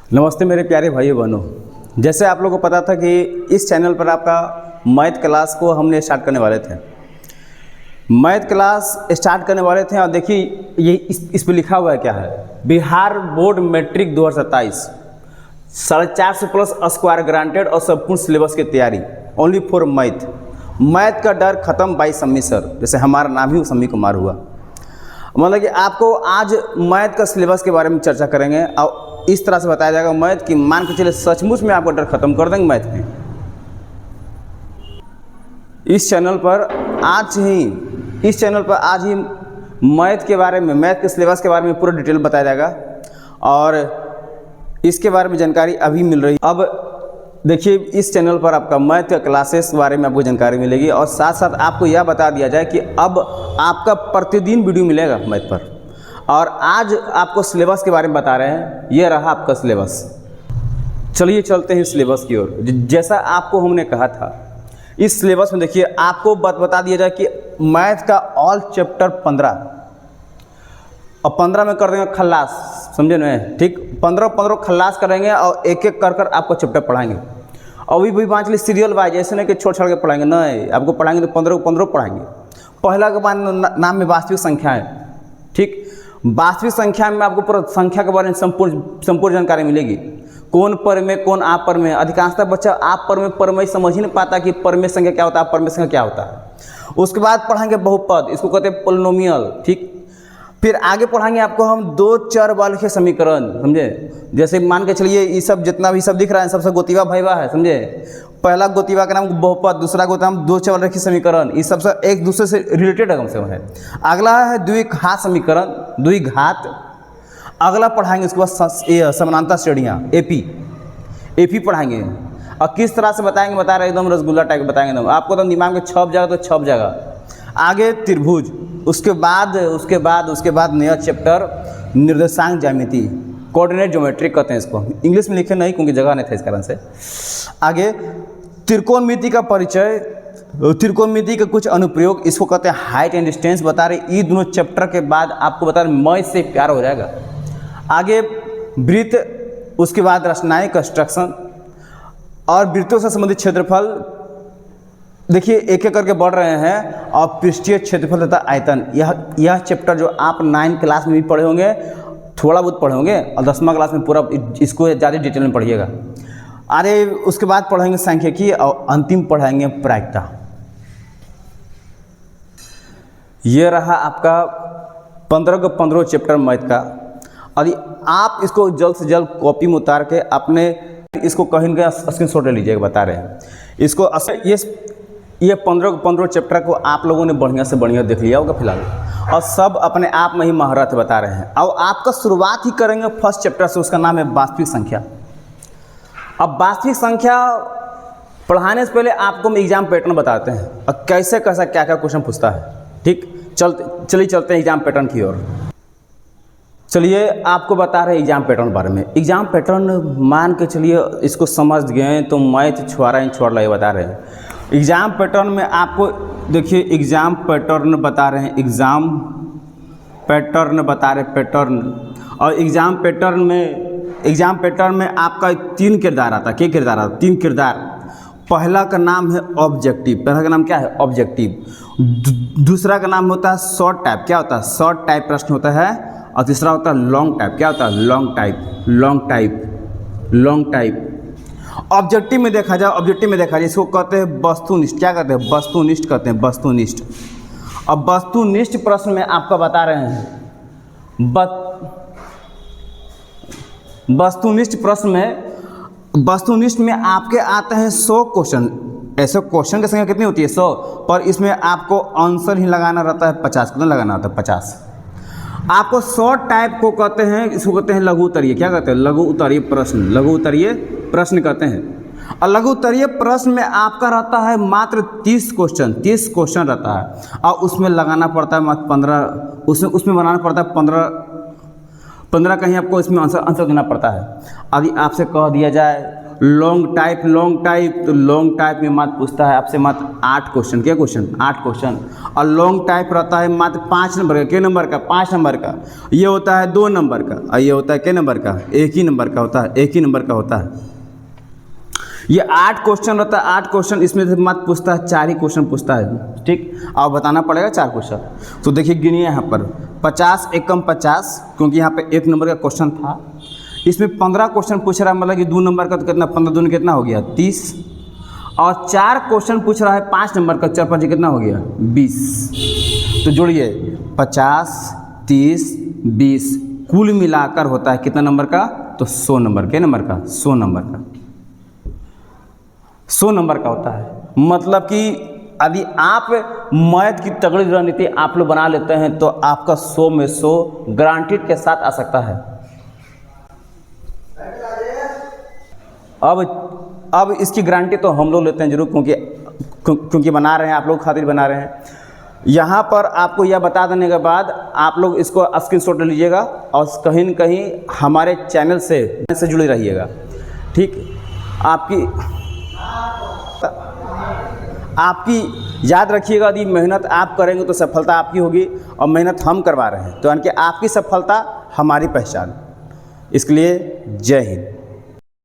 नमस्ते मेरे प्यारे भाइयों बहनों। जैसे आप लोगों को पता था कि इस चैनल पर आपका मैथ क्लास को हमने स्टार्ट करने वाले थे। मैथ क्लास स्टार्ट करने वाले थे और देखिए ये इस पर लिखा हुआ है क्या है, Bihar board matric 2027 450 plus square granted और संपूर्ण सिलेबस की तैयारी ओनली फॉर मैथ का डर खत्म बाई सम्मी सर। जैसे हमारा नाम ही सम्मी कुमार हुआ। मतलब कि आपको आज मैथ का सिलेबस के बारे में चर्चा करेंगे और इस तरह से बताया जाएगा मैथ कि मान के चले सचमुच में आपका डर खत्म कर देंगे मैथ में। इस चैनल पर आज ही मैथ के बारे में, मैथ के सिलेबस के बारे में पूरा डिटेल बताया जाएगा और इसके बारे में जानकारी अभी मिल रही है। अब देखिए इस चैनल पर आपका मैथ का क्लासेस के बारे में आपको जानकारी मिलेगी और साथ साथ आपको यह बता दिया जाए कि अब आपका प्रतिदिन वीडियो मिलेगा मैथ पर। और आज आपको सिलेबस के बारे में बता रहे हैं, ये रहा आपका सिलेबस। चलिए चलते हैं सिलेबस की ओर। जैसा आपको हमने कहा था, इस सिलेबस में देखिए आपको बता दिया जाए कि मैथ का ऑल चैप्टर 15 और 15 में कर देंगे खल्लास, समझे ना? ठीक, 15 खल्लास करेंगे और एक एक कर आपको चैप्टर पढ़ाएंगे। और भी मान लीजिए सीरियल वाइज, ऐसे नहीं कि छोड़ के पढ़ाएंगे, नहीं, आपको पढ़ाएंगे तो 15 पढ़ाएंगे। पहला के बाद नाम में वास्तविक संख्या है। ठीक, वास्तविक संख्या में आपको पूरा संख्या के बारे में संपूर्ण जानकारी मिलेगी। कौन पर में, कौन आप पर में। अधिकांशतः बच्चा आप पर में समझ ही नहीं पाता कि पर में संख्या क्या होता है, आप पर में संख्या क्या होता है। उसके बाद पढ़ाएंगे बहुपद, इसको कहते हैं पोलिनोमियल। ठीक, फिर आगे पढ़ाएंगे आपको हम दो चर वाले के समीकरण, समझे? जैसे मान के चलिए ये सब जितना भी सब दिख रहा है सबसे गोतीवा भैया है, समझे? पहला गोतीवा का नाम बहुपद, दूसरा गोतीवा नाम दो चर रेखीय समीकरण, इस सबसे एक दूसरे से रिलेटेड कम से कम है। अगला है द्विघात समीकरण, द्विघात। अगला पढ़ाएंगे उसके बाद समानांतर श्रेणियाँ, एपी पढ़ाएंगे। और किस तरह से बताएंगे, बता रहे एकदम रसगुल्ला टाइप बताएंगे एकदम, आपको तो दिमाग में छप जाएगा तो छप जाएगा। आगे त्रिभुज, उसके बाद नया चैप्टर निर्देशांक ज्यामिति, कोऑर्डिनेट ज्योमेट्री कहते हैं इसको। इंग्लिश में लिखे नहीं क्योंकि जगह नहीं था इस कारण से। आगे त्रिकोणमिति का परिचय, त्रिकोणमिति के कुछ अनुप्रयोग, इसको कहते हैं हाइट एंड डिस्टेंस बता रहे। ये दोनों चैप्टर के बाद आपको बता रहे मैथ से प्यार हो जाएगा। आगे वृत्त, उसके बाद रचनाएं कंस्ट्रक्शन और वृत्तों से संबंधित क्षेत्रफल। देखिए एक एक करके बढ़ रहे हैं। और पृष्ठीय क्षेत्रफल तथा आयतन, यह चैप्टर जो आप 9 क्लास में भी पढ़े होंगे, थोड़ा बहुत पढ़े होंगे, और 10वां क्लास में पूरा इसको ज़्यादा डिटेल में पढ़िएगा। अरे उसके बाद पढ़ेंगे सांख्यिकी और अंतिम पढ़ाएंगे प्रायिकता। ये रहा आपका 15 चैप्टर मैथ का। और आप इसको जल्द से जल्द कॉपी में उतार के अपने इसको कहीं का स्क्रीनशॉट ले लीजिएगा, बता रहे हैं इसको। ये 15 चैप्टर को आप लोगों ने बढ़िया से बढ़िया देख लिया होगा फिलहाल, और सब अपने आप में ही महारत बता रहे हैं। और आपका शुरुआत ही करेंगे फर्स्ट चैप्टर से, उसका नाम है वास्तविक संख्या। अब वास्तविक संख्या पढ़ाने से पहले आपको हम एग्जाम पैटर्न बताते हैं और कैसे क्या क्या क्वेश्चन पूछता है। ठीक, चलिए चलते हैं एग्जाम पैटर्न की ओर। चलिए आपको बता रहे हैं एग्जाम पैटर्न बारे में। एग्जाम पैटर्न मान के चलिए इसको समझ गए तो मैथ छोड़ा ये बता रहे हैं। एग्ज़ाम पैटर्न में आपको देखिए एग्ज़ाम पैटर्न बता रहे हैं, एग्ज़ाम पैटर्न बता रहे पैटर्न। और एग्ज़ाम पैटर्न में आपका 3 किरदार आता है। क्या किरदार आता है? 3 किरदार। पहला का नाम है ऑब्जेक्टिव, पहला का नाम क्या है? ऑब्जेक्टिव। दूसरा का नाम होता है शॉर्ट टाइप, क्या होता है? शॉर्ट टाइप प्रश्न होता है। और तीसरा होता है लॉन्ग टाइप, क्या होता है? Long type. ऑब्जेक्टिव में देखा जाए इसको कहते हैं वस्तुनिष्ठ। क्या कहते हैं? वस्तुनिष्ठ। अब वस्तुनिष्ठ प्रश्न में आपका बता रहे हैं, वस्तुनिष्ठ में आपके आते हैं 100 क्वेश्चन। ऐसे क्वेश्चन की संख्या कितनी होती है? 100, पर इसमें आपको आंसर ही लगाना रहता है 50। कितना लगाना होता है? 50। आपको शॉर्ट टाइप को कहते हैं, इसको कहते हैं लघु उत्तरीय। क्या कहते हैं? लघु उत्तरीय प्रश्न कहते हैं। और लघु उत्तरीय प्रश्न में आपका रहता है मात्र 30 क्वेश्चन रहता है। और उसमें लगाना पड़ता है मात्र 15, उसमें बनाना पड़ता है 15 कहीं आपको इसमें आंसर देना पड़ता है। अभी आपसे कह दिया जाए लॉन्ग टाइप तो लॉन्ग टाइप में मात्र पूछता है आपसे मात्र 8 क्वेश्चन। क्या क्वेश्चन? 8 क्वेश्चन। और लॉन्ग टाइप रहता है मात्र 5 नंबर का। क्या नंबर का? 5 नंबर का। ये होता है 2 नंबर का और ये होता है क्या नंबर का? 1 ही नंबर का होता है, 1 ही नंबर का होता है। ये 8 क्वेश्चन रहता है, 8 क्वेश्चन। इसमें से मात्र पूछता है 4 ही क्वेश्चन पूछता है। ठीक, अब बताना पड़ेगा 4 क्वेश्चन। तो देखिए गिनिए यहाँ पर 50 एकम 50, क्योंकि यहाँ पे 1 नंबर का क्वेश्चन था। इसमें 15 क्वेश्चन पूछ रहा है, मतलब कि 2 नंबर का, तो कितना? 15 दूनी कितना हो गया? 30। और 4 क्वेश्चन पूछ रहा है 5 नंबर का, 4 5 कितना हो गया? 20। तो जोड़िए 50 30 20, कुल मिलाकर होता है कितना नंबर का? तो 100 नंबर। के नंबर का? 100 नंबर का। 100 नंबर का होता है। मतलब कि यदि आप मैथ की तगड़ी रणनीति आप लोग बना लेते हैं तो आपका 100 में 100 गारंटीड के साथ आ सकता है। अब इसकी गारंटी तो हम लोग लेते हैं जरूर, क्योंकि बना रहे हैं, आप लोग खातिर बना रहे हैं। यहाँ पर आपको यह बता देने के बाद आप लोग इसको स्क्रीनशॉट ले लीजिएगा और कहीं न कहीं हमारे चैनल से जुड़े रहिएगा। ठीक, आपकी याद रखिएगा, यदि मेहनत आप करेंगे तो सफलता आपकी होगी, और मेहनत हम करवा रहे हैं तो यानी कि आपकी सफलता हमारी पहचान। इसके लिए जय हिंद।